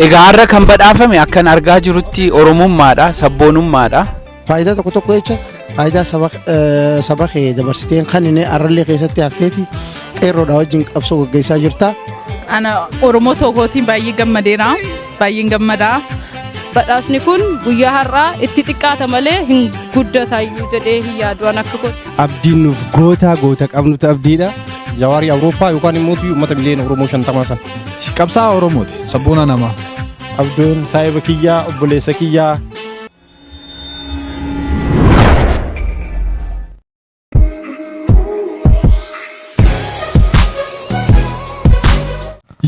Egaa har'a kan badhaafame akkan argaa jirutti Oromummaadha, sabboonummaadha. Faayidaa tokko jecha faayidaa saba kee dabarsiteen kan inni arrallee keessatti hafteeti qeerroodha wajjin qabsoo gaggeessaa jirta. Ana Oromoo tokkootiin baay'ee gammadeera. Baay'een gammadaa. Badhaasni kun guyyaa har'aa itti xiqqaata malee hin guddatayyuu jedhee hin yaadu an akka kooti. Abdiin nuuf goota qabnutu abdiidha. Jawaarii Awurooppaa yookaan immoo uummata miliyoona Oromoo 50 san. Qabsaa Oromooti sabboona namaa. Abdoon saahiba kiyyaa obboleessa kiyyaa.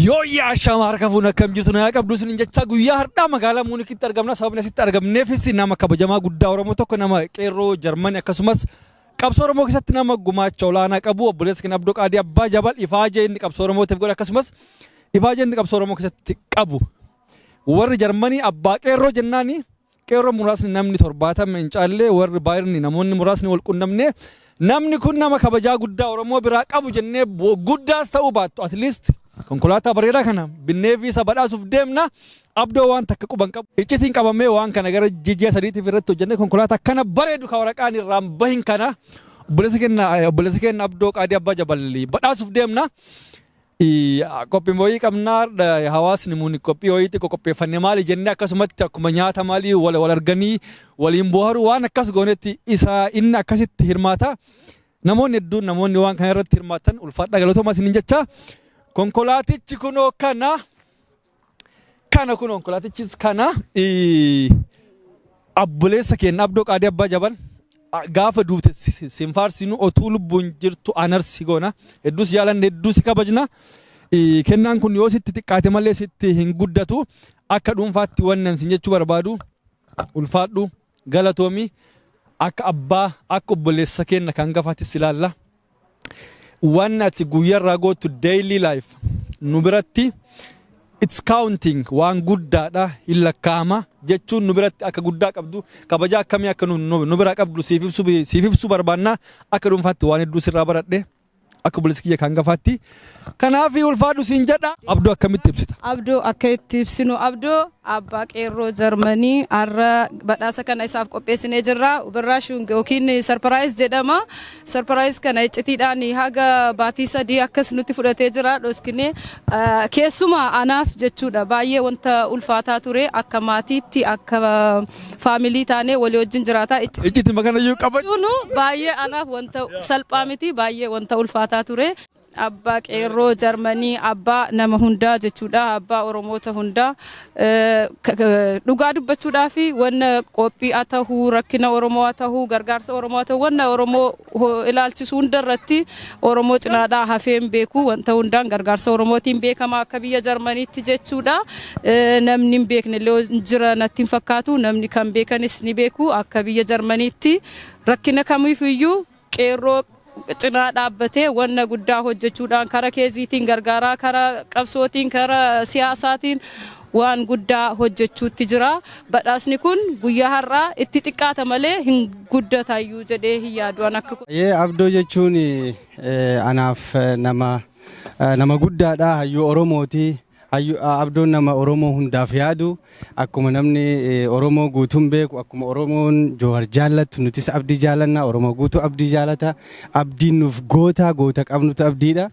Yooyyaa shamarra kafuun akkam jirtu na qabdu sun jecha guyyaa har'aa magaalaa Muunikitti argamna sababni asitti argamneefis nama kabajamaa guddaa Oromoo tokko nama Qeerroo Germany akkasumas qabsoo Oromoo keessatti nama gumaacha olaanaa qabu obboleessa keenya Abdoo Qaadii Abbaa Jabal ifaajee inni qabsoo Oromootiif godhe akkasumas ifaajee inni qabsoo Oromoo keessatti qabu warri Germany Abbaa Qeerroo jennaani Qeerroo muraasni namni 70 hin caalle warri baay'inni namoonni muraasni wal qunnamne namni kun nama kabajaa guddaa Oromoo biraa qabu jennee guddaas ta'uu baattu at least konkolaataa bareedaa kana binnee fi isa badhaasuuf deemna Abdoo waan takka quban qabu iccitiin qabamee waan kana gara jijjiya sadiitiif irratti hojjennee konkolaataa kana bareedu ka waraqaan irraan bahin kana obboleessa keenya Abdoo Qaadii Abbaa Jabal badhaasuuf deemna. Qophiin wayii qabnaa hawaasni muuni qophii wayiitti qopheeffannee maali jennee akkasumatti akkuma nyaata maalii wal arganii waliin bohaaruu waan akkas goonetti isa inni akkasitti hirmaata. Namoonni hedduun namoonni waan kana irratti hirmaatan ulfaadha galatoomaa isiniin jecha. Konkolaatichi kunoo kana konkolaatichis kana obboleessa keenya Abdoo Qaadii Abbaa Jabal gaafa duute sinfaarsinu otuu lubbuun jirtu anarsi goona hedduus jaalanne hedduus kabajna kennaan kun yoo sitti xiqqaate malee sitti hin guddatu akka dhuunfaatti wannan sin jechuu barbaadu ulfaadhu galatoomi akka abbaa akka obboleessa keenya kan gafaattis ilaalla. Waan ati guyyaarraa gootu daily life nu biratti it's counting waan guddaadha hin lakkaa'ama jechuun nu biratti akka guddaa qabdu kabajaa akkamii akka nu biraa qabdu siif ibsu barbaanna akka dhuunfaatti waan hedduu sirraa baradhe akka obboleessi kiyya kan gafaatti kanaaf ulfaadhu siin jedha. Abdoo akkamitti ibsita? Abdoo akka itti ibsinu Abdoo Abbaa Qeerroo Germany har'a badhaasa kana isaaf qopheessinee jirra birraa shunge yookiin surprise jedhama. Surprise kana iccitiidhaan haga baatii 3 akkas nutti fudhatee jira dhoskine keessuma anaaf jechuudha baay'ee wanta ulfaataa ture akka maatiitti akka faamilii taanee walii wajjin jiraata icciti makanayyuu qabachuun baay'ee anaaf wanta salphaa miti baay'ee wanta ulfaataa ture. Abbaa Qeerroo Germany abbaa nama hundaa jechuudha abbaa Oromoota hundaa dhugaa dubbachuudhaa fi wanna qophii haa ta'uu rakkina Oromoo haa ta'uu gargaarsa Oromoo haa ta'uu wanna Oromoo ilaalchisu hundarratti Oromoo cinaadhaa hafeen beeku wanta hundaan gargaarsa Oromootiin beekama akka biyya Germaniitti jechuudha namni hin beekne illee jira natti hin fakkaatu namni kan beekanis ni beeku akka biyya Germaniitti rakkina kamiifiyyuu Qeerroo cinaa dhaabbatee wanna guddaa hojjechuudhaan karaa keeziitiin gargaaraa karaa qabsootiin karaa siyaasaatiin waan guddaa hojjechuutti jira. Badhaasni kun guyyaa har'aa itti xiqqaata malee hin guddatayyuu jedhee hin yaadu an akka Abdoo jechuun anaaf nama guddaadha hayyuu Oromooti. Abdoon nama Oromoo hundaaf yaadu akkuma namni Oromoo guutuun beeku akkuma Oromoon Joowar jaallatu nutis abdii jaallanna Oromoo guutuu abdii jaallata abdiin nuuf goota qabnutu abdiidha.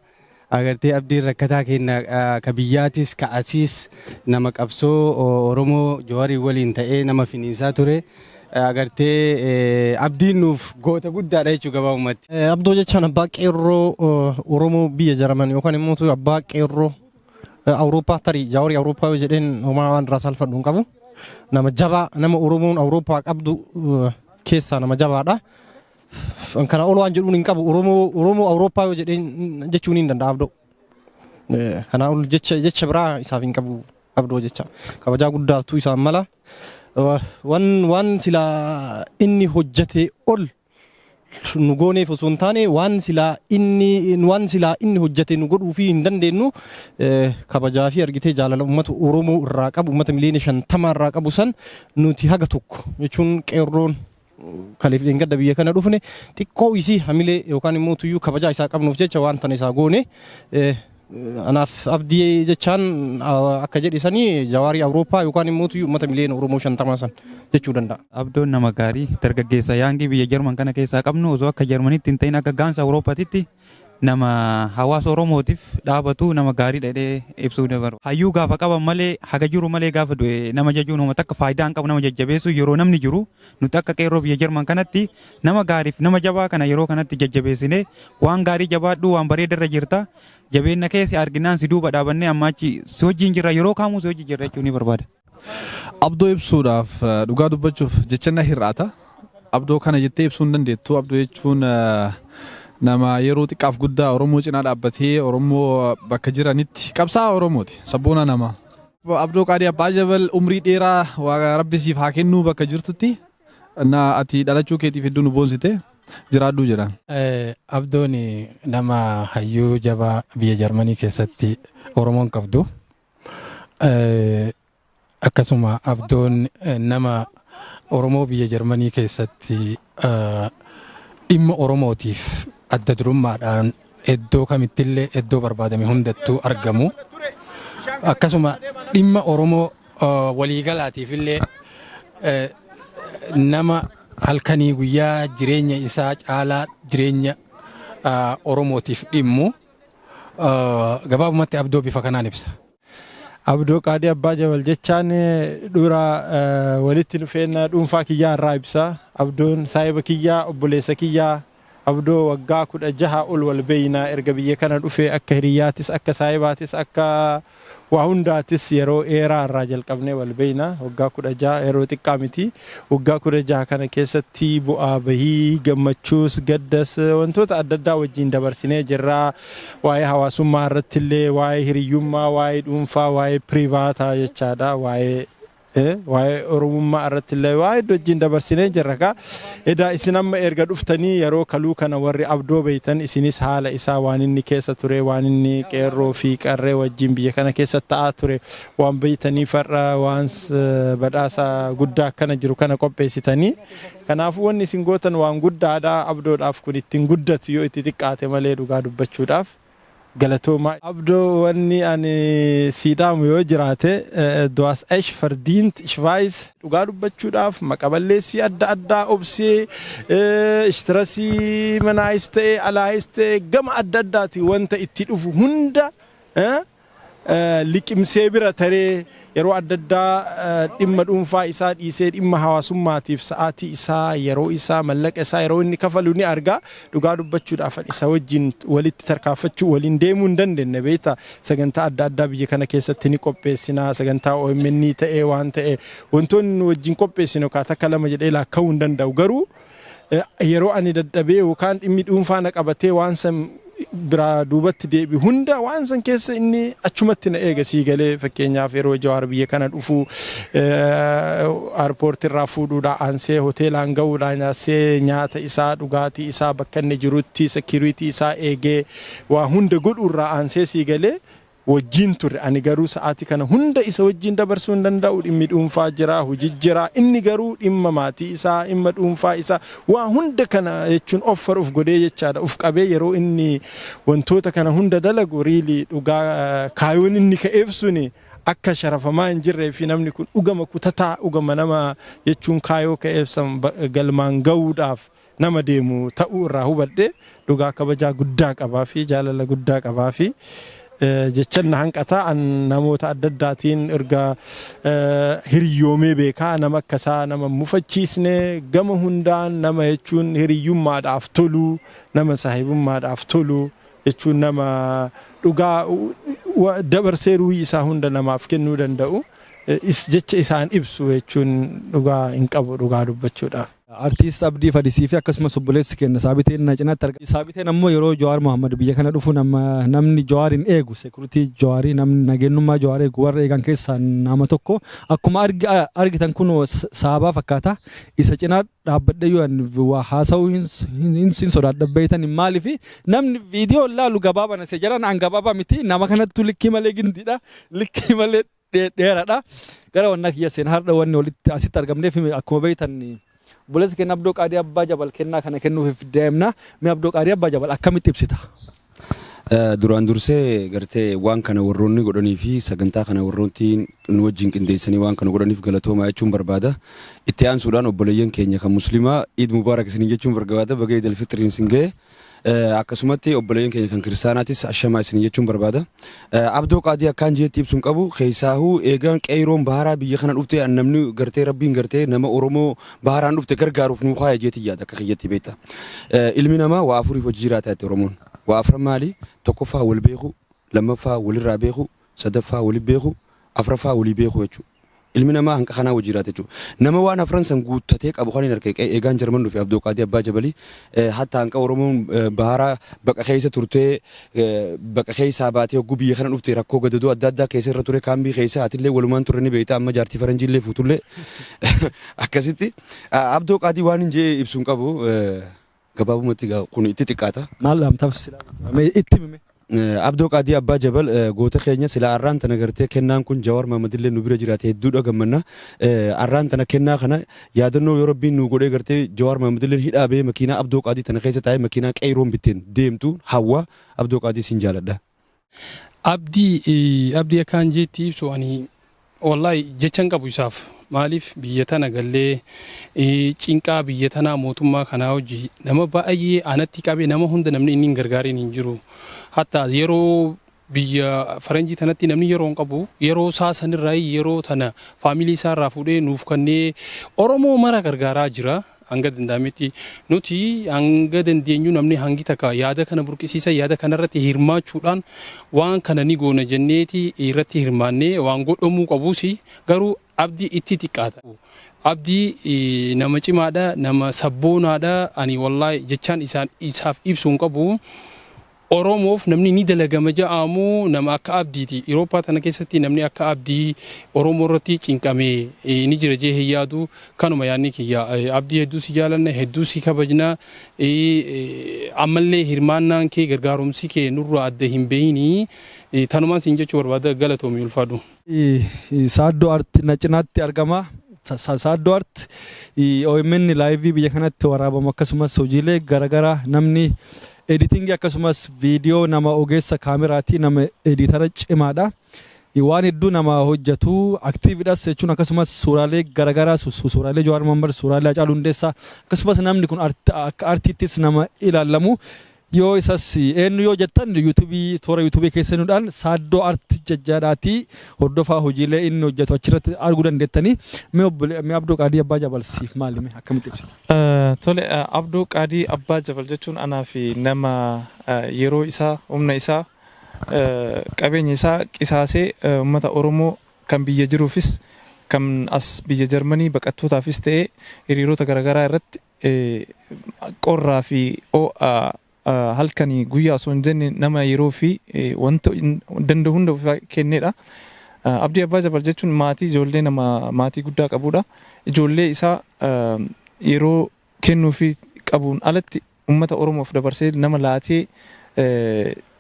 Agartee abdiin rakkataa keenya ka biyyaatis ka asiis nama qabsoo Oromoo Joowarii waliin ta'ee nama finiinsaa ture. Agartee abdiin nuuf goota guddaadha jechuu gabaabumatti. Abdoo jechaan Abbaa Qeerroo Oromoo biyya Jarmanii yookaan immoo Abbaa Qeerroo Awurooppaa tarii jawaarii Awurooppaa yoo jedheen homaa waan irraa salphadhu hin qabu. Nama jabaa nama Oromoon Awurooppaa qabdu keessaa nama jabaadha. Kana ol waan jedhuun hin qabu Oromoo Awurooppaa yoo jedheen jechuun hin danda'a Abdoo. Kana ol jecha biraa isaaf hin qabu Abdoo jecha kabajaa guddaatu isaan mala. Waan silaa inni hojjete ol nu gooneef osoo hin taane waan silaa inni hojjete nu godhuu fi hin dandeenyu kabajaa fi argitee jaalala uummata Oromoo irraa qabu uummata miliyoona 50 irraa qabu san nuti haga tokko jechuun Qeerroon kaleef dheengadda biyya kana dhufne xiqqoo isii hamilee yookaan immoo tuyyuu kabajaa isaa qabnuuf jecha waan tan isaa goone anaaf abdii jechaan akka jedhisanii jawaarii Awurooppaa yookaan immoo uummata miliyoona Oromoo 50 san jechuu danda'a. Abdoon nama gaarii dargaggeessa yaangii biyya Jarman kana keessaa qabnu osoo akka Jarmanitti hin ta'in akka gaansa Awurooppaatitti nama hawaasa Oromootiif dhaabatu nama gaarii dhedhee ibsuu dabaru. Hayyuu gaafa qaban malee haga jiru malee gaafa du'e nama jajuun uummata akka faayidaa hin qabu nama jajjabeessu yeroo namni jiru nuti akka qeerroo biyya Jarman kanatti nama gaariif nama jabaa kana yeroo kanatti jajjabeessine waan gaarii jabaadhu waan bareedarra jirta jabeenna keessa arginaan si duuba dhaabannee ammaachi si wajjin jirra yeroo kaamuu si wajjin jirra jechuun ni barbaada. Abdoo ibsuudhaaf dhugaa dubbachuuf jechanna hir'aata. Abdoo kana jettee ibsuu hin dandeettu. Abdoo jechuun nama yeroo xiqqaaf guddaa Oromoo cinaa dhaabbatee Oromoo bakka jiranitti qabsaa'aa Oromooti. Sabboona nama. Abdoo Qaadii Abbaa Jabal umrii dheeraa waaqa Rabbi siif haa kennu bakka jirtutti ati dhalachuu keetiif hedduu nu boonsite jiraadhuu jedhan. Abdoon nama hayyuu jabaa biyya Jarmanii keessatti Oromoon qabdu. Akkasuma Abdoon nama Oromoo biyya Jarmanii keessatti dhimma Oromootiif adda durummaadhaan iddoo kamittillee iddoo barbaadame hundattuu argamu. Akkasuma dhimma Oromoo waliigalaatiif illee nama halkanii guyyaa jireenya isaa caalaa jireenya Oromootiif dhimmu gabaabumatti Abdoo bifa kanaan ibsa. Abdoo Qaadii Abbaa Jabal jechaan dura walitti dhufeenya dhuunfaa kiyyaa irraa ibsa. Abdoon saahiba kiyyaa obboleessa kiyyaa Abdoo waggaa 16 ol wal beeynaa erga biyya kana dhufe akka hiriyyaatis akka saahibaatis akka waa hundaatis yeroo dheeraa irraa jalqabnee wal beeynaa waggaa 16 yeroo xiqqaa miti. Waggaa 16 kana keessatti bu'aa bahii gammachuus gaddas wantoota adda addaa wajjin dabarsinee jirra. Waa'ee hawaasummaa irratti illee waa'ee hiriyyummaa waa'ee dhuunfaa waa'ee pirivaataa jechaadha waa'ee Oromummaa irratti illee waa'ee wajjin dabarsinee jirra ka. Edaa isin amma erga dhuftanii yeroo kaluu kana warri Abdoo beeytan isinis haala isaa waan inni keessa ture waan inni qeerroo fi qarree wajjin biyya kana keessa ta'aa ture waan beeytanii farra waan badhaasa guddaa akkana jiru kana qopheessitanii. Kanaafuu wanni isin gootan waan guddaadha. Abdoodhaaf kun ittiin guddatu yoo itti xiqqaate malee dhugaa dubbachuudhaaf. Galatooma Abdoo wanni ani siidaamu yoo jiraate du'as esh verdient ich weiß dhugaa dubbachuudhaaf maqaballeessii adda addaa obsee ishtirasii manaayis ta'e alaayis ta'e gama adda addaati wanta itti dhufu hunda liqimsee bira taree yeroo adda addaa dhimma dhuunfaa isaa dhiisee dhimma hawaasummaatiif sa'aatii isaa yeroo isaa mallaqa isaa yeroo inni kafalu ni argaa. Dhugaa dubbachuudhaaf isa wajjin walitti tarkaanfachuu waliin deemuu hin dandeenye beektaa sagantaa adda addaa biyya kana keessatti ni qopheessinaa sagantaa OMN ta'ee waan ta'e wantoonni wajjin qopheessinu akka lama jedhee laakkaa'uu hin danda'u garuu yeroo ani dadhabee yookaan dhimmi dhuunfaa na qabatee waan san biraa duubatti deebi hunda waan san keessa inni achumatti na eega sii galee fakkeenyaaf yeroo Jawaar biyya kana dhufu airport irraa fuudhuudhaan aansee hoteelaan ga'uudhaan aansee nyaata isaa dhugaatii isaa bakka inni jirutti security isaa eegee waa hunda godhuurraa aansee sii galee wajjin ture. Ani garuu sa'aatii kana hunda isa wajjin dabarsuu hin danda'u. Dhimmi dhuunfaa jira hojii jira inni garuu dhimma maatii isaa dhimma dhuunfaa isaa waa hunda kana jechuun of godhee jechaadha uf qabee yeroo inni wantoota kana hunda dalagu riilii dhugaa kaayoon inni ka'eef suni akka sharafamaa hin jirree fi namni kun dhugama kutataa dhugama nama jechuun kaayoo ka'eef san galmaan ga'uudhaaf nama deemu ta'uu irraa hubadhe dhugaa kabajaa guddaa qabaa fi jaalala guddaa qabaa fi jechanna hanqataa namoota adda addaatiin erga hiriyoomee beekaa nama akkasaa nama mufachiisne gama hundaan nama jechuun hiriyyummaadhaaf tolu nama saahibummaadhaaf tolu jechuun nama dhugaa dabarsee ruuhii isaa hunda namaaf kennuu danda'u jecha isaan ibsu jechuun dhugaa hin qabu dhugaa dubbachuudhaaf. Artiist Abdii Fadisii fi akkasumas obboleessi keenya Saabiteen na cinaatti argama. Saabiteen ammoo yeroo Jawaar Mohaammed biyya kana dhufu namni Jawaar hin eegu security Jawaarii namni nageenyummaa Jawaar eegu warra eegan keessaa nama tokko akkuma argitan kun saabaa fakkaata isa cinaa dhaabbadhe yoo waa haasa'uu hin sodaadha beeytan maaliif namni viidiyoo laalu gabaabaa se jalaan an gabaabaa miti nama kanattu likkii malee gindiidha likkii malee dheeraadha gara wanna kiyya seen har'a wanni walitti asitti argamneef akkuma beeytan Bulet kenna Abdoo Qaadii Abbaa Jabal kennaa kana kennuuf deemna. Mi Abdoo Qaadii Abbaa Jabal akkamitti ibsita? Duraan dursee gartee waan kana warroonni godhanii fi sagantaa kana warroonni nu wajjin qindeessanii waan kana godhaniif galatoomaa jechuun barbaada. Itti aansuudhaan obboleeyyan keenya kan musliimaa Eid Mubaarak isin jechuun barbaada. Baga Eid al-Fitr isin ga'e. Akkasumatti obboleeyyan keenya kan kiristaanaatis ashamaa isin jechuun barbaada. Abdoo qaadii akkaan jeetti ibsuun qabu keessaahuu eegaan qeeroon baharaa biyya kana dhufte namni gartee rabbiin gartee nama Oromoo baharaan dhufte gargaaruuf nu kaaya jeetti yaada akka kiyyatti beekta. Ilmi namaa waa afuriif hojii jiraata jetti Oromoon. Waa afran maali? Tokkoffaa wal beeku, lammaffaa walirraa beeku, sadaffaa wali beeku, afraffaa walii beeku jechuudha. Ilmi namaa hanqa kanaa hojii jiraata jechuudha. Nama waan afran san guuttatee qabu kan hin argine eegaan Jarman dhufe Abdoo Qaadii Abbaa Jabalii hatta hanqa Oromoon baharaa baqa keessa turtee baqa keessaa baatee hogguu biyya kana dhufte rakkoo gadadoo adda addaa keessa irra ture kaambii keessa atillee walumaan turre ni beekta amma jaartii faranjiillee fuutullee akkasitti Abdoo Qaadii waan hin jee ibsuun qabu gabaabumatti kun itti xiqqaata. Maal laamtaaf silaa itti mime. Abdoo Qaadii Abbaa Jabal goota keenya sila arraan tana gartee kennaan kun Jawaar Mahamadillee nu bira jiraate hedduudha gammanna. Arraan tana kennaa kana yaadannoo yoo rabbiin nu godhee gartee Jawaar Mahamadillee hidhaa bee makiinaa Abdoo Qaadii tana keessa taa'ee makiinaa qeeroon bitteen deemtu hawwa Abdoo Qaadii sin jaaladha. Abdii akkaan jeetti ibsu ani wallahi jechan qabu isaaf. Maaliif biyya tana gallee cinqaa biyya tanaa mootummaa kanaa hojii nama baay'ee anatti qabee nama hunda namni inni hin gargaariin hin jiru. Hatta yeroo biyya faranjii tanatti namni yeroo hin qabu yeroo saasanirraa yeroo tana faamilii isaa irraa fuudhee nuuf kannee Oromoo mara gargaaraa jira. Hanga danda'ametti nuti hanga dandeenyu namni hangi takka yaada kana burqisiisa yaada kanarratti hirmaachuudhaan waan kana ni goona jenneeti irratti hirmaannee waan godhamuu qabuusi garuu Abdii itti xiqqaata. Abdii nama cimaadha nama sabboonaadha ani wallahi jechaan isaaf ibsuun qabu. Oromoof namni ni dalagama ja'amu nama akka Abdiiti. Irooppaa tana keessatti namni akka Abdii Oromoo irratti cinqamee ni jira jee yaadu kanuma yaadni kiyya. Abdii hedduu si jaalanna hedduu si kabajna ammallee hirmaannaan kee gargaarumsi kee nurraa adda hin beeyini. Tanumaan siin jechuu barbaada galatoomii ulfaadhu. Saaddoo Art na cinaatti argama. Saaddoo Art OMN live biyya kanatti waraabamu akkasumas hojiilee garaagaraa namni editingii akkasumas viidiyoo nama ogeessa kaameraati nama editara cimaadha. Waan hedduu nama hojjetu aktiividhas jechuun akkasumas suuraalee garaagaraa suuraalee Jawaar Mohaammed suuraalee Hacaaluu Hundeessaa akkasumas namni kun akka artiittis nama ilaalamu. Yoo isas eenyu yoo jettan yuutuubii toora yuutuubii keessaniidhaan Saaddoo Art jajjaadhaati hordofaa hojiilee inni hojjetu achirratti arguu dandeettanii mee Abdoo Qaadii Abbaa Jabal siif maalime akkamitti ibsita? Tole Abdoo Qaadii Abbaa Jabal jechuun anaa fi nama yeroo isaa humna isaa qabeenya isaa qisaasee uummata Oromoo kan biyya jiruufis kan as biyya Jarmanii baqattootaafis ta'ee hiriirota garaagaraa irratti qorraa fi halkanii guyyaa osoo hin jenne nama yeroo fi wanta danda'u hunda kenneedha. Abdii Abbaa Jabal jechuun maatii ijoollee nama maatii guddaa qabudha. Ijoollee isaa yeroo kennuu fi qabuun alatti uummata Oromoof dabarsee nama laatee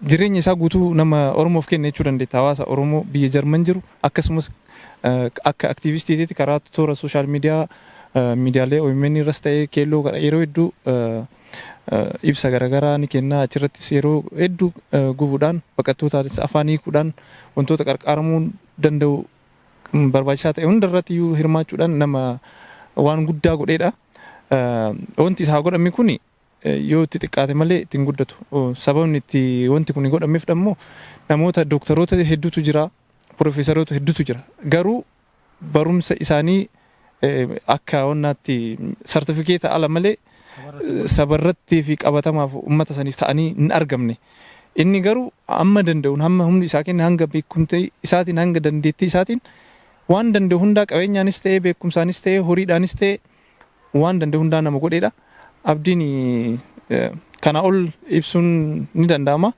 jireenya isaa guutuu nama Oromoof kenne jechuu dandeetta. Hawaasa Oromoo biyya Jarman jiru akkasumas akka aktiivistiitti karaa toora sooshaal miidiyaa miidiyaalee OMN irras ta'ee keelloo yeroo hedduu ibsa garaagaraa ni kenna achirrattis yeroo hedduu gubuudhaan baqattootaas afaan hiikuudhaan wantoota qarqaaramuu danda'u barbaachisaa ta'e hundarratti iyyuu hirmaachuudhaan nama waan guddaa godheedha. Wanti isaa godhame kun yoo itti xiqqaate malee ittiin guddatu. Sababni itti wanti kun godhameef ammoo namoota dooktaroota hedduutu jira, piroofeesaroota hedduutu jira. Garuu barumsa isaanii akka wannaatti sartifikeeta ala malee sabarratti fi qabatamaaf uummata saniif ta'anii hin argamne. Inni garuu amma danda'uun hamma humni isaa kenne hanga beekumsa isaatiin hanga dandeettii isaatiin waan danda'u hundaa qabeenyaanis ta'ee beekumsaanis ta'ee horiidhaanis ta'ee waan danda'u hundaa nama godheedha. Abdiin kana ol ibsuun ni danda'ama.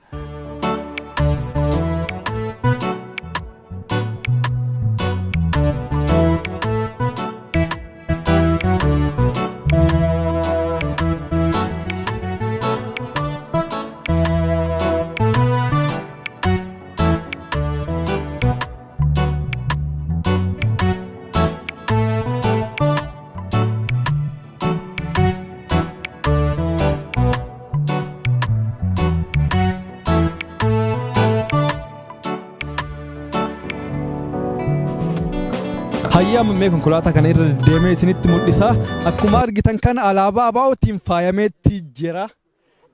Hayyaama mee konkolaataa kana irra deemee isinitti mul'isa. Akkuma argitan kana alaabaa ABO'tiin faayameetti jira.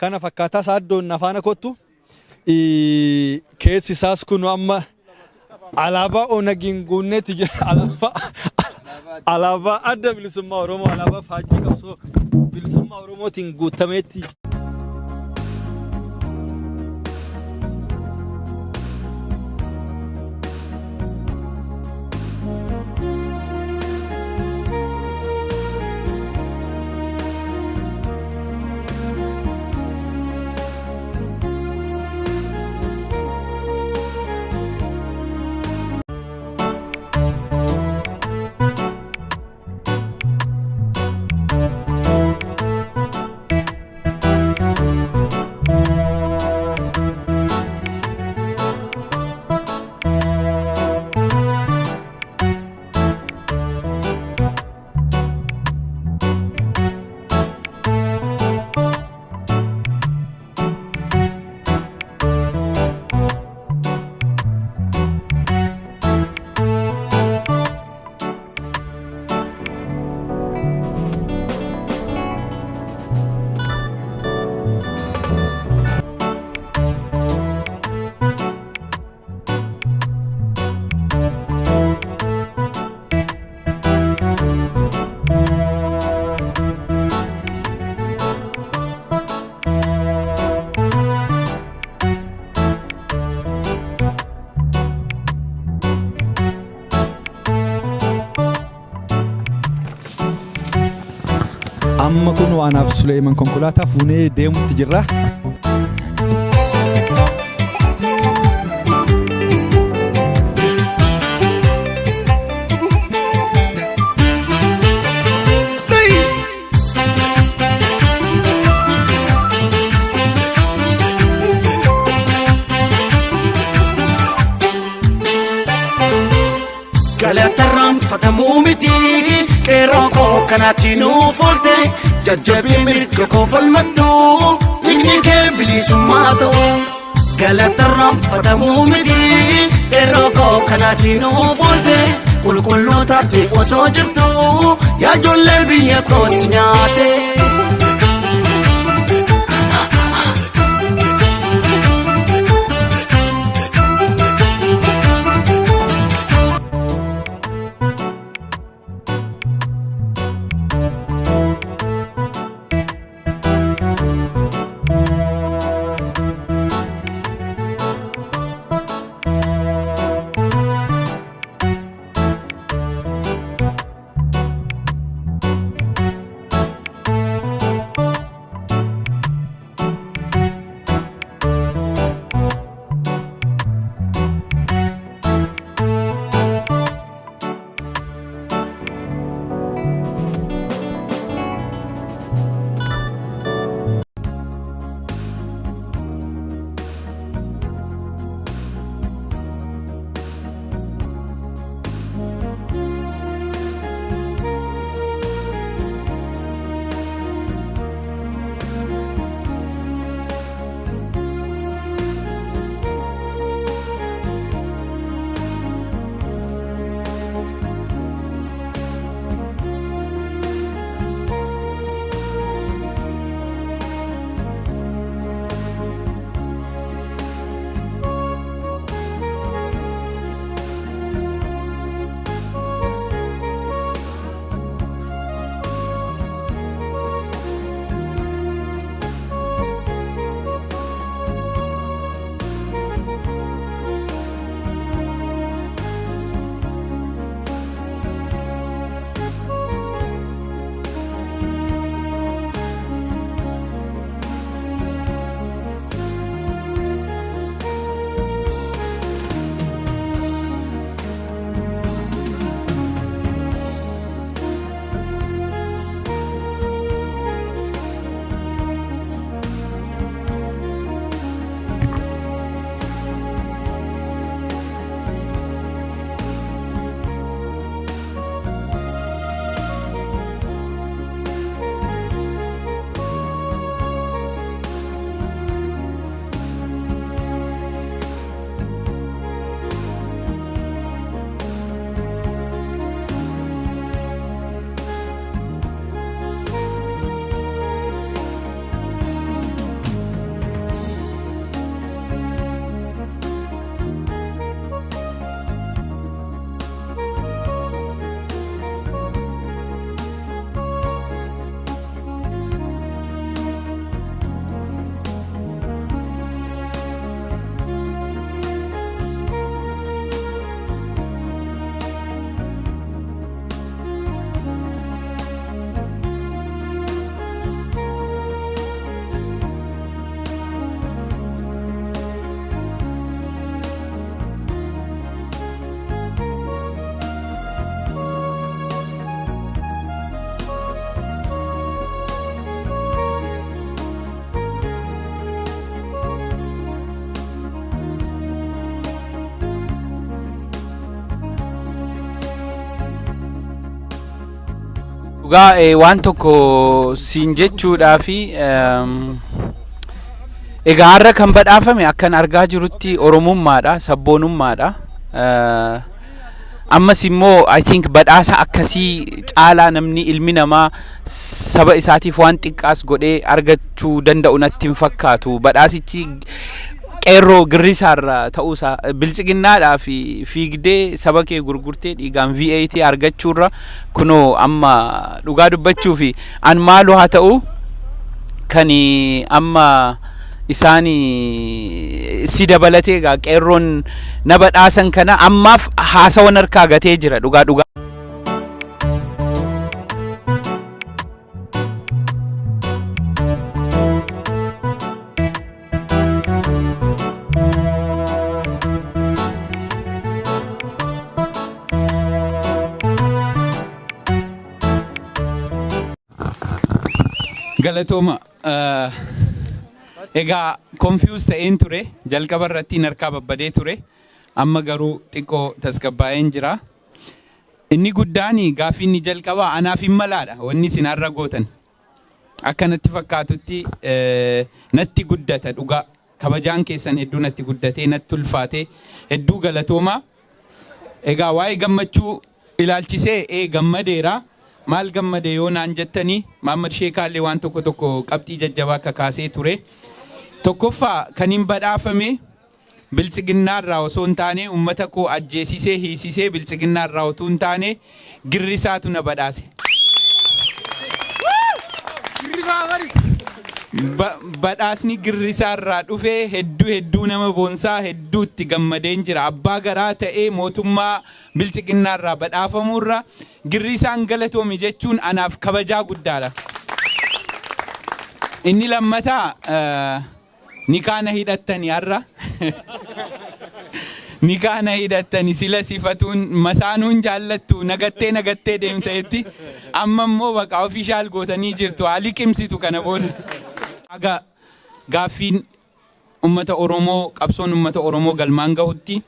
Kana fakkaataa saaddoon afaana kottu. Keessi isaas kun amma alaabaa onagiin guunneetti jira. Alaabaa adda bilisummaa Oromoo, alaabaa faajjii qabsoo bilisummaa Oromootiin guutameetti. Amma kun waan af Suleeman konkolaataa fuunee deemutti jirra. Galatarraan fatamuu miti qeerroo koo kanaatti nuuf oolte jajjabii mirga koo falmattu inni kee bilisummaa ta'u. Galatarraan fatamuu miti qeerroo koo kanaatti nuuf oolte qulqulluu taate osoo jirtu yaa ijoollee biyya koos nyaate. Dhugaa waan tokko siin jechuudhaa fi egaa har'a kan badhaafame akkan argaa jirutti oromummaadha, sabboonummaadha. Ammas immoo I think badhaasa akkasii caalaa namni ilmi namaa saba isaatiif waan xiqqaas godhee argachuu danda'u natti hin fakkaatu. Badhaasichi qeerroo girrisaarraa ta'uusaa bilchiginnaadhaa fi fiigdee saba kee gurgurtee dhiigaan VAT argachuurra kunoo amma dhugaa dubbachuu fi an maalu haa ta'u kan amma isaani si dabalatee egaa qeerroon na badhaasan kana ammaaf haasawan harkaa gatee jira dhugaa dhugaa. Galatooma egaa confused ta'een ture jalqaba irratti harkaa babbadee ture amma garuu xiqqoo tasgabbaa'een jira. Inni guddaan gaaffii inni jalqabaa anaaf hin malaadha wanni isin har'a gootan akka natti fakkaatutti natti guddata dhugaa kabajaan keessan hedduu natti guddatee natti ulfaatee hedduu galatooma. Egaa waa'ee gammachuu ilaalchisee gammadeera. Maal gammade yoo naan jettanii Maamad Sheekaallee waan tokko qabxii jajjabaa kakaasee ture. Tokkoffaa kan hin badhaafame bilchiginnaarraa osoo hin taane uummata koo ajjeesisee hiisisee bilchiginnaarraa osoo hin taane girrisaatu na badhaase. Badhaasni girrisaarraa dhufee hedduu nama boonsaa hedduu itti gammadeen jira. Abbaa garaa ta'ee mootummaa bilchiginnaarraa badhaafamuurra girrisaan galatoomi jechuun anaaf kabajaa guddaadha. Inni lammataa nikaana hidhattanii har'a nikaana hidhattanii sila sifatuun masaanuun jaallattu nagattee deemteetti amma immoo baqa ofishaal gootanii jirtu haalli qimsitu kana booda. Aga gaaffiin ummata Oromoo qabsoon ummata Oromoo galmaan gahutti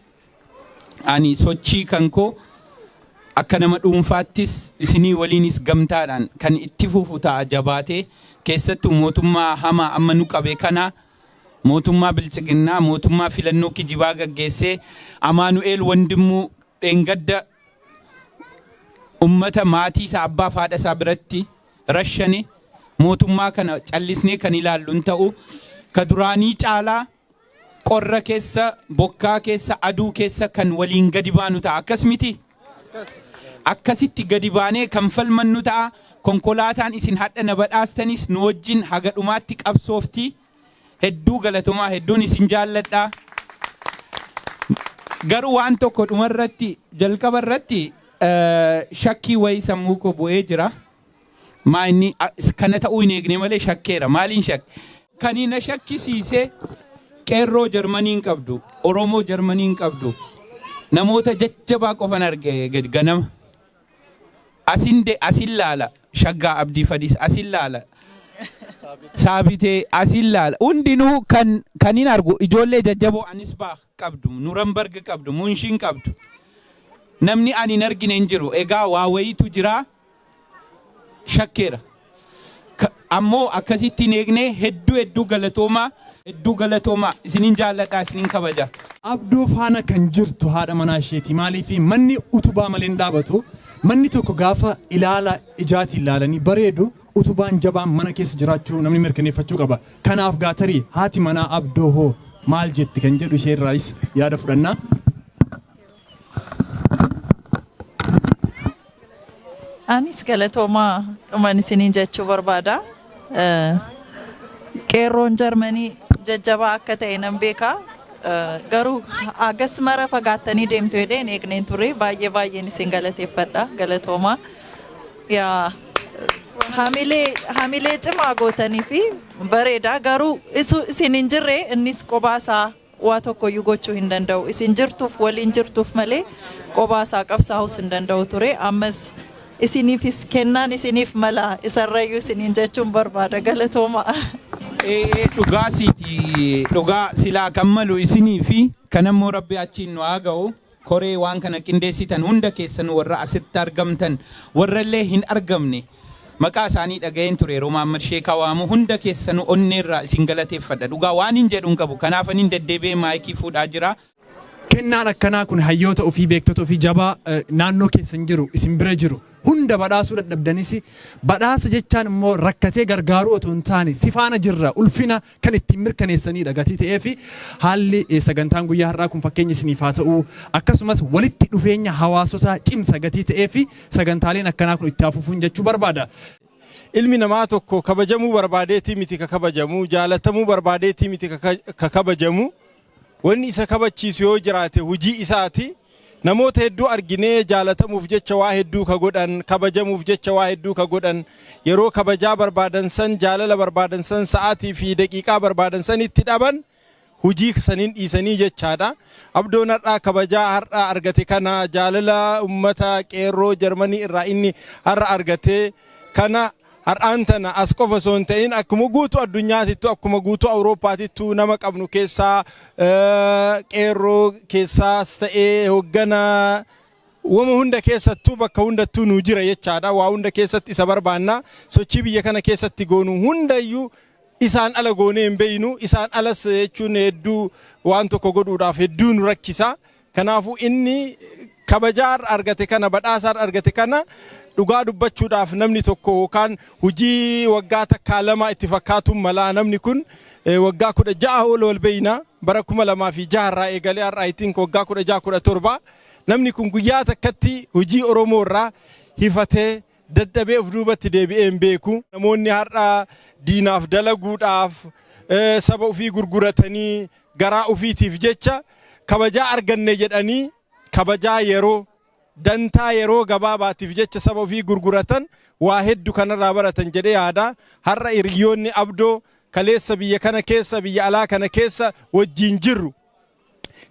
ani sochii kan koo akka nama dhuunfaattis isinii waliinis gamtaadhaan kan itti fufu ta'a jabaatee keessattuu mootummaa hamaa amma nu qabe kana mootummaa bilchiginnaa mootummaa filannoo kijibaa gaggeessee Amaanu'eel Wandimuu dheengadda ummata maatii isaa abbaa haadha isaa biratti rashshane mootummaa kana callisnee kan ilaallu ta'u ka duraanii caalaa qorra keessa bokkaa keessa aduu keessa kan waliin gadi baanu ta'a akkas miti. Akkasitti gadi baanee kan falmannu ta'a konkolaataan isin hadha na badhaastanis nu wajjin haga dhumaatti qabsoofti. Hedduu galatomaa hedduun isin jaalladha. Garuu waan tokko dhumarratti jalqaba irratti shakkii wayii sammuu koo bu'ee jira. Maa inni kana ta'uu hin eegne malee shakkeera. Maaliin shakki? Kan na shakkisiise qeerroo Jarmaniin qabdu, Oromoo Jarmaniin qabdu, namoota jajjabaa qofan arge ganama. Asin laala Shaggaa Abdii Fadis asin laala. Saabitee asin laala. Hundinuu kan hin argu ijoollee jajjaboo anis baa qabdu, Nurambarg qabdu, Munshin qabdu. Namni ani hin argine hin jiru. Egaa waa wayiitu jira. Shakkeera. Ammoo akkasitti hin eegne hedduu galatoomaa isinin jaalladha isinin kabaja. Abduu faana kan jirtu haadha manaa isheeti maaliif manni utubaa malee hin dhaabatu manni tokko gaafa ilaala ijaatiin ilaalanii bareedu utubaan jabaan mana keessa jiraachuu namni mirkaneeffachuu qaba. Kanaaf gaatarii haati manaa Abdoo hoo maal jetti kan jedhu isheerraayis yaada fudhannaa. Anis galatoomaa dhuman isiniin jechuu barbaada. Qeerroon Jarmanii jajjabaa akka ta'e nan beeka. Garuu agas mara fagaattanii deemtu jedheen eegneen ture baay'een isin galateeffadha galatoomaa. Yaa hamilee cimaa gootanii fi bareeda garuu isin hin jirre innis qobaasaa waa tokkoyyuu gochuu hin danda'u. Isin jirtuuf waliin jirtuuf malee qobaasaa qabsaa'uus hin danda'u ture. Ammas isiniifis kennaan isiniif mala isarrayyuu isiniin jechuun barbaada galatoomaa. Dhugaa silaa kan malu isinii fi kanammoo Rabbi achiin nu haa ga'u koree waan kana qindeessitan hunda keessan warra asitti argamtan warrallee hin argamne maqaa isaanii dhaga'een ture yeroo Mahammad Sheekaa waamu hunda keessanuu onneerraa isin galateeffadha dhugaa waan hin jedhuun qabu kanaaf ani deddeebi'ee maayikii fuudhaa jira. Kennaan akkanaa kun hayyoota ofii beektota ofii jabaa naannoo keessan jiru isin bira jiru hunda badhaasuu dadhabdanis badhaasa jechaan immoo rakkatee gargaaruu otoo hin taane si faana jirra ulfina kan ittiin mirkaneessanidha gatii ta'ee fi haalli sagantaan guyyaa har'aa kun fakkeenya isiniif haa ta'u akkasumas walitti dhufeenya hawaasotaa cimsa gatii ta'ee fi sagantaaleen akkanaa kun itti hafuufuun jechuu barbaada. Ilmi namaa tokko kabajamuu barbaadeetii miti ka kabajamu jaalatamuu barbaadeetii miti ka kabajamu wanni isa kabachiisu yoo jiraate hujii isaati. Namoota hedduu arginee jaalatamuuf jecha waa hedduu ka godhan kabajamuuf jecha waa hedduu ka godhan yeroo kabajaa barbaadan san jaalala barbaadan san sa'aatii fi daqiiqaa barbaadan san itti dhaban hujii saniin dhiisanii jechaadha. Abdoon har'aa kabajaa har'aa argate kana jaalala ummata qeerroo Jarmanii irraa inni har'a argate kana har'aan tana as qofa osoo hin ta'in akkuma guutuu addunyaatittu akkuma guutuu Awurooppaatittu nama qabnu keessaa qeerroo keessaas ta'ee hoogganaa wama hunda keessattuu bakka hundattuu nu jira jechaadha. Waa hunda keessatti isa barbaanna sochii biyya kana keessatti goonu hundayyuu isaan ala goonee hin beeynu isaan alas jechuun hedduu waan tokko godhuudhaaf hedduu nu rakkisa. Kanaafuu inni kabajaa argate kana badhaasaa argate kana dhugaa dubbachuudhaaf namni tokko yookaan hujii waggaa takkaa lama itti fakkaatuun malaa namni kun waggaa 16 ol beeyna bara 2006 irraa eegalee har'a itiin waggaa 16-17 namni kun guyyaa takkatti hujii Oromoo irraa hifatee dadhabee of duubatti deebi'ee hin beeku. Namoonni har'a diinaaf dalaguudhaaf saba ofii gurguratanii garaa ofiitiif jecha kabajaa arganne jedhanii kabajaa yeroo dantaa yeroo gabaabaatiif jecha saba ofii gurguratan waa hedduu kanarraa baratan jedhee yaada. Har'a hiriyoonni abdoo kaleessa biyya kana keessa biyya alaa kana keessa wajjin jirru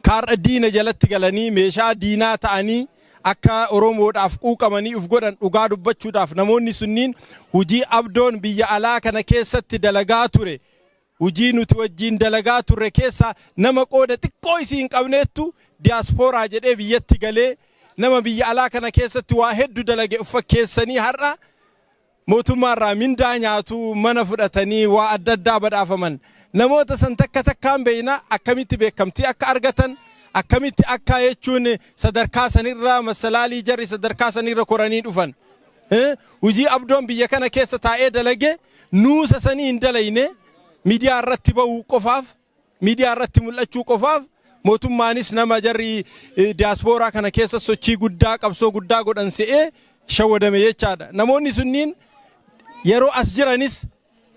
kaarra diina jalatti galanii meeshaa diinaa ta'anii akka Oromoodhaaf quuqamanii uf godhan dhugaa dubbachuudhaaf namoonni sunniin hujii abdoon biyya alaa kana keessatti dalagaa ture hujii nuti wajjin dalagaa turre keessa nama qooda xiqqoo isii hin qabneettu diiyaaspooraa jedhee biyyatti galee nama biyya alaa kana keessatti waa hedduu dalage uffakeessanii har'a mootummaarraa mindaa nyaatu mana fudhatanii waa adda addaa badhaafaman namoota san takka takkaan beeyna akkamitti beekamtii akka argatan akkamitti akka jechuun sadarkaa sanirra masalaalii jarri sadarkaa sanirra koranii dhufan hujii abdoon biyya kana keessa taa'ee dalage nuusa sanii hin dalayne miidiyaa irratti ba'uu qofaaf miidiyaa irratti mul'achuu qofaaf mootummaanis nama jarri diiyaaspooraa kana keessa sochii guddaa qabsoo guddaa godhan se'ee shawwadame jechaadha. Namoonni sunniin yeroo as jiranis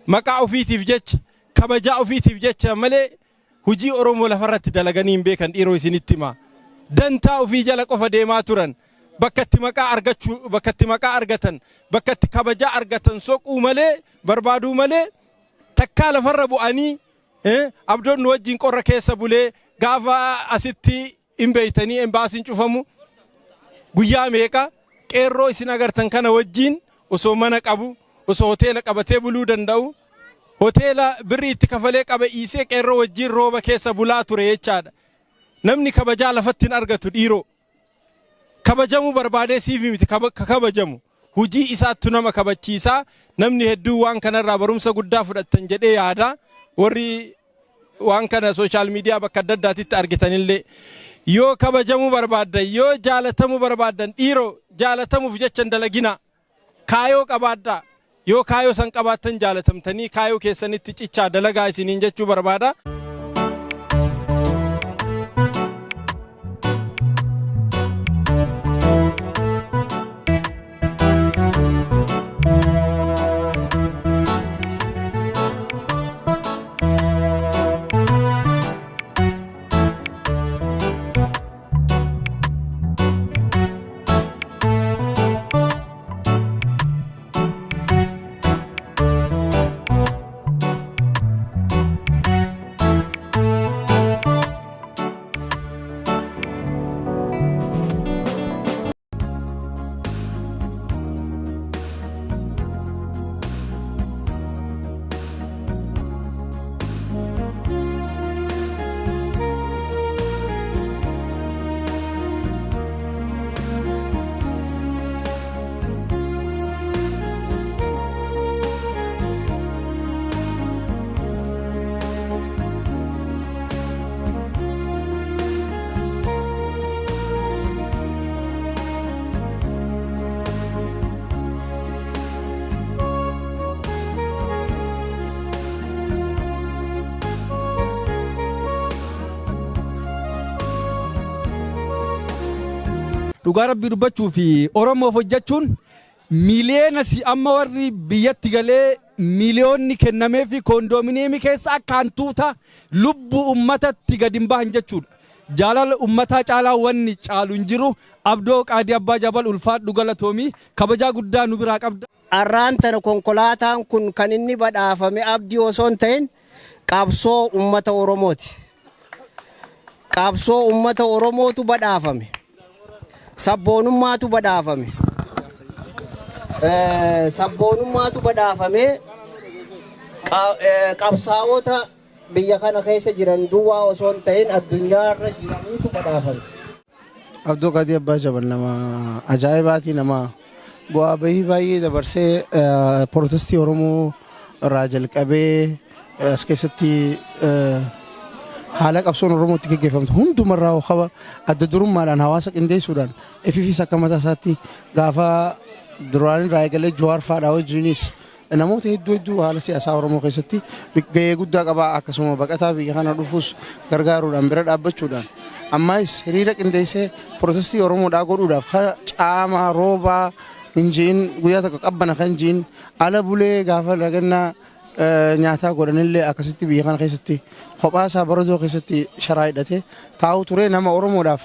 maqaa ofiitiif jecha kabajaa ofiitiif jecha malee hujii Oromoo lafarratti dalaganii hin beekan dhiiroo isinitti hima. Dantaa ofii jala qofa deemaa turan bakkatti maqaa argachuu bakkatti maqaa argatan bakkatti kabajaa argatan soquu malee barbaaduu malee takkaa lafarra bu'anii abdoon nu wajjin qorra keessa bulee gaafa asitti hin beeytanii embaasiin cufamu guyyaa meeqa qeerroo isin agartan kana wajjin osoo mana qabu osoo hoteela qabatee buluu danda'u hoteela birrii itti kafalee qaba dhiisee qeerroo wajjin rooba keessa bulaa ture jechaadha. Namni kabajaa lafatti hin argatu dhiiroo kabajamuu barbaadee siif miti kabajamu hujii isaattu nama kabachiisaa namni hedduu waan kanarraa barumsa guddaa fudhatan jedhee yaada. Warri waan kana sooshaal miidiyaa bakka adda addaatitti argitanillee yoo kabajamuu barbaaddan yoo jaalatamuu barbaaddan dhiiroo jaalatamuuf jecha hin dalagina kaayoo qabaaddaa yoo kaayoo san qabaattan jaalatamtanii kaayoo keessanitti cichaa dalagaa isiniin jechuu barbaada. dhugaa rabbii dubbachuu fi Oromoof hojjechuun miliyoona si amma warri biyyatti galee miliyoonni kennamee fi koondoomineemii keessa akka hantuuta lubbuu ummatatti gadi hin bahan jechuudha. Jaalala ummataa caalaa wanni caalu hin jiru. Abdoo Qaadii Abbaa Jabal ulfaadhu galatoomii kabajaa guddaa nu biraa qabda. Arraan tana konkolaataan kun kan inni badhaafame abdii osoo hin ta'in qabsoo ummata Oromooti. Qabsoo ummata Oromootu badhaafame. Sabboonummaatu badhaafame. Sabboonummaatu badhaafame. Qabsaa'ota biyya kana keessa jiran duwwaa osoo hin ta'in addunyaarra jiraniitu badhaafame. Abdoo Qaadii Abbaa Jabal nama ajaa'ibaatii nama bu'aa bahii baay'ee dabarsee Protestii Oromoo irraa jalqabee as keessatti haala qabsoon Oromootti gaggeeffamtu hundumarraa qaba adda durummaadhaan hawaasa qindeessuudhaan ififis akka mataa isaatti gaafa duraan irraa eegalee Jawaar fa'aadhaa wajjinis namoota hedduu haala siyaasaa Oromoo keessatti gahee guddaa qaba akkasuma baqataa biyya kana dhufuus gargaaruudhaan bira dhaabbachuudhaan ammas hiriira qindeessee Protestii Oromoodhaa godhuudhaaf caamaa roobaa injiin guyyaa tokko qabbana kan jiin ala bulee gaafa lagannaa nyaataa godhanillee akkasitti biyya kana keessatti kophaa isaa baradoo keessatti sharaa hidhatee taa'u ture nama Oromoodhaaf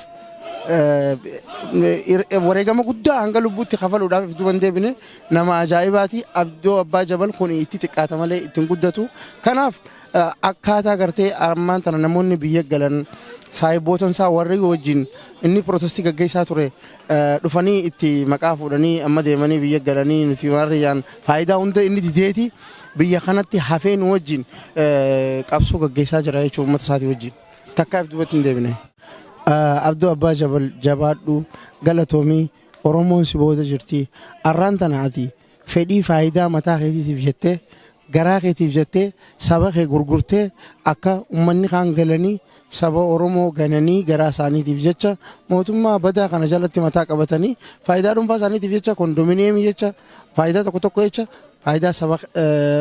wareegama guddaa hanga lubbuutti kafaluudhaaf if duban deebine nama ajaa'ibaatii Abdoo Abbaa Jabal kun itti xiqqaata malee ittiin guddatu. Kanaaf akkaataa gartee armaan tana namoonni biyya galan saayibootan isaa warri wajjin inni Protestii gaggeessaa ture dhufanii itti maqaa fuudhanii amma deemanii biyya galanii nuti warriyaan faayidaa hunda inni dideeti biyya kanatti hafeen wajjin qabsoo gaggeessaa jira jechuun uummata isaatii wajjin takkaaf duubatti hin deebine. Abdoo Abbaa Jabal jabaadhu galatoomii Oromoon si booda jirti arraan tanaati fedhii faayidaa mataa keetiitiif jettee garaa keetiif jettee saba kee gurgurtee akka uummanni kaan galanii saba Oromoo gananii garaa isaaniitiif jecha mootummaa badaa kana jalatti mataa qabatanii faayidaa dhuunfaa isaaniitiif jecha kondominiyeemii jecha faayidaa tokko jecha faayidaa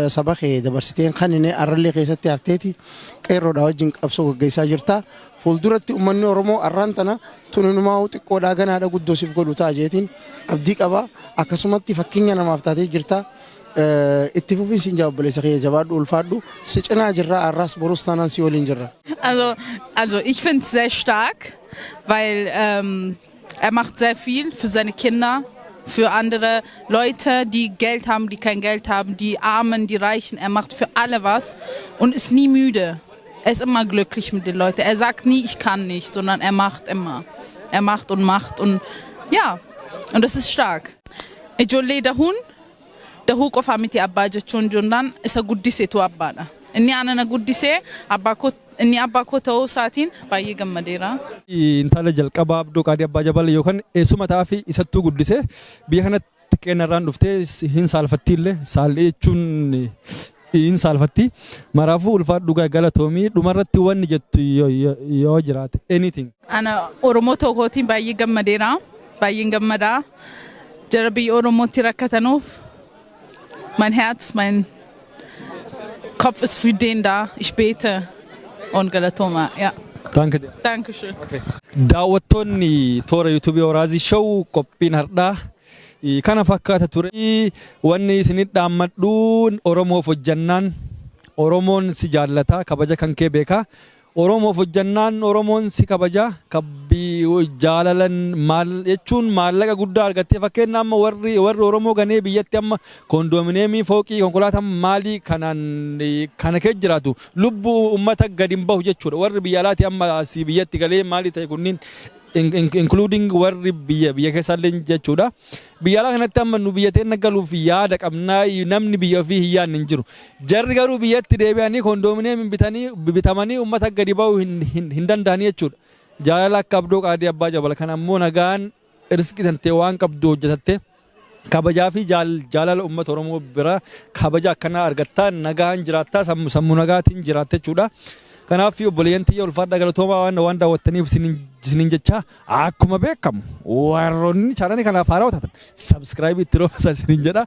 saba kee dabarsiteen kan inni arrallee keessatti hafteeti qeerroodhaa wajjin qabsoo gaggeessaa jirta. Fuulduratti uummanni Oromoo arraan tana tunumaa xiqqoodhaa ganaadha guddoosiif godhu ta'a jeetiin abdii qaba akkasumatti fakkeenya namaaf taatee jirta. Itti fufiinsi jawaabaleessa kee jabaadhu ulfaadhu si cinaa jirra arraas boruus taanaan si waliin jirra. Also ich finde es sehr stark, weil er macht sehr viel für seine Kinder, für andere Leute, die Geld haben, die kein Geld haben, die Armen, die Reichen. Er macht für alle was und ist nie müde. Er ist immer glücklich mit den Leuten. Er sagt nie, ich kann nicht, sondern er macht immer. Er macht und ja, und das ist stark. Ijoollee dahuu qofaa miti abbaa jechuun jonnaan isa guddiseetu abbaadha. Inni aanana guddisee inni abbaa koo ta'uu isaatiin baay'ee gammadeera. Intala jalqabaa Abdoo Qaadii Abbaa Jabal yookaan eessuma ta'aa fi isattuu guddisee biyya kanatti qeenarraan dhuftee hin saalfatti illee saallee jechuun hin saalfatti maraafuu ulfaadhu galatoomii dhumarratti wanni jettu yoo jiraate anything. Ana Oromoo tokkootiin baay'ee gammadeera baay'een gammadaa jara biyya Oromootti rakkatanuuf mein Herz, mein Kopf ist für den da. Ich bete und galatoma. Ja. Danke dir. Dankeschön. Okay. Daawwattoonni toora YouTube Oraazii Show qophiin hardhaa kana fakkaata ture. Wanni isinit dhaammadhuun Oromoof hojjannaan Oromoon si jaallata kabaja kan kee beeka. Oromoof hojjannaan Oromoon si kabaja kabbii jaalalan maal jechuun maallaqa guddaa argattee fakkeenya amma warri Oromoo ganee biyyatti amma koondoomineemii fooqii konkolaataa maalii kana kee jiraatu lubbuu uummata gadi hin bahu jechuudha warri biyya alaati amma asii biyyatti galee maalii ta'e kunniin including warri biyya keessaallee jechuudha. Biyya alaa kanatti amma nu biyya teenya galuuf yaada qabnaa namni biyya ofii hin yaadne hin jiru. Jarri garuu biyyatti deebi'anii koondoomineemii bitamanii uummata gadi bahu hin danda'anii jechuudha. Jaalala akka Abdoo Qaadii Abbaa Jabal kan ammoo nagaan riskitantee waan qabdu hojjetatte kabajaa fi jaalala uummata Oromoo bira kabaja akkanaa argattaa nagaan jiraattaa sammuu nagaatiin jiraatte jechuudha. Kanaaf obboleeyyan tiyya ulfaadha galatoomaa waan daawwattaniif isiniin jecha akkuma beekamu warroonni chaananii kanaaf haaraa taatan subscribe itti roobsa isiniin jedha.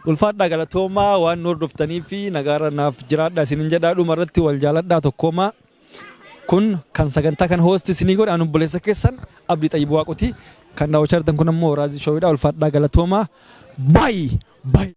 Ulfaadha galatoomaa waan nu hordoftanii fi nagaara naaf jiraadha isiniin jedha dhumarratti wal jaaladhaa tokkoomaa. Kun kan sagantaa kan host isinii godhe obboleessa keessan Abdii Xayyib Waaqotii kan daawwachaa jirtan kun ammoo raazii shoowidha ulfaadhaa galatoomaa baay'ee.